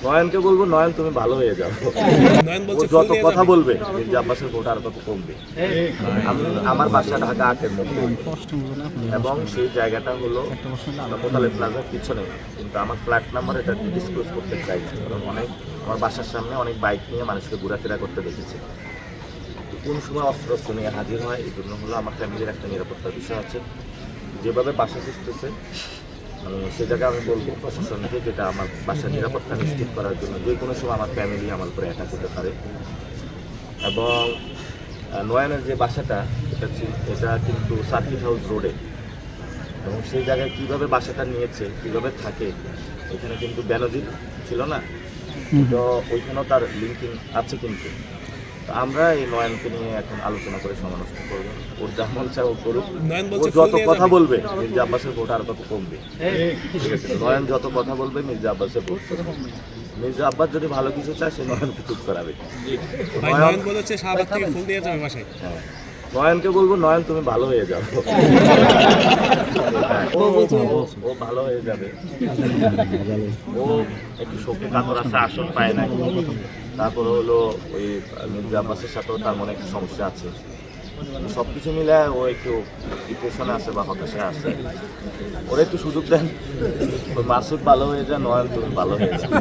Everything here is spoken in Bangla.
নয়নকে বলবো, নয়ন তুমি ভালো হয়ে যাও। ও যত কথা বলবে মির্জা আব্বাসের ভোট আর তত কমবে। আমি আমার বাসা ঢাকা 8-এর মধ্যে এবং সেই জায়গাটা হলো মোতালেব প্লাজার পিছনে, কিন্তু আমার ফ্ল্যাট নাম্বার এটা ডিসক্লোজ করতে চাই না, কারণ আমার বাসার সামনে অনেক বাইক নিয়ে মানুষকে ঘোরাফেরা করতে দেখেছি। কোন সময় অস্ত্র নিয়ে হাজির হয়, এই জন্য হলো আমার ফ্যামিলির একটা নিরাপত্তার বিষয় আছে। যেভাবে বাসা খুঁজতেছে সে জায়গায় আমি বলবো প্রশাসনকে, যেটা আমার বাসার নিরাপত্তা নিশ্চিত করার জন্য যে কোনো সময় আমার ফ্যামিলি আমার উপরে অ্যাটাক হতে পারে। এবং নয়নের যে বাসাটা এটা কিন্তু সার্কিট হাউস রোডে, এবং সেই জায়গায় কীভাবে বাসাটা নিয়েছে, কীভাবে থাকে, এখানে কিন্তু বেনজির ছিল না, তো ওইখানেও তার লিঙ্কিং আছে। কিন্তু আমরা এই নয়নকে নিয়ে এখন আলোচনা করে সমালোচনা করবো, ওর যা মন চায় ও করুক। ও যত কথা বলবে মির্জা আব্বাসের ভোট আর তত কমবে। ঠিক আছে, নয়ন যত কথা বলবে মির্জা আব্বাসের ভোট কমবে। মির্জা আব্বাস যদি ভালো কিছু চায় সে নয়নকে চুপ করাবে। হ্যাঁ, নয়নকে বলবো, নয়ন তুমি ভালো হয়ে যাও। ও ভালো হয়ে যাবে। ও একটু শোকে কাতর আছে, আসন পায় না। তারপর হলো ওই মির্জা আব্বাসের সাথেও তার মনে একটা সমস্যা আছে। সব কিছু মিলে ও একটু ডিপ্রেশনে আছে বা হতাশায় আছে। ওরা একটু সুযোগ দেন, মাসুদ ভালো হয়ে যায়, নয়ন তুমি ভালো হয়ে যায়।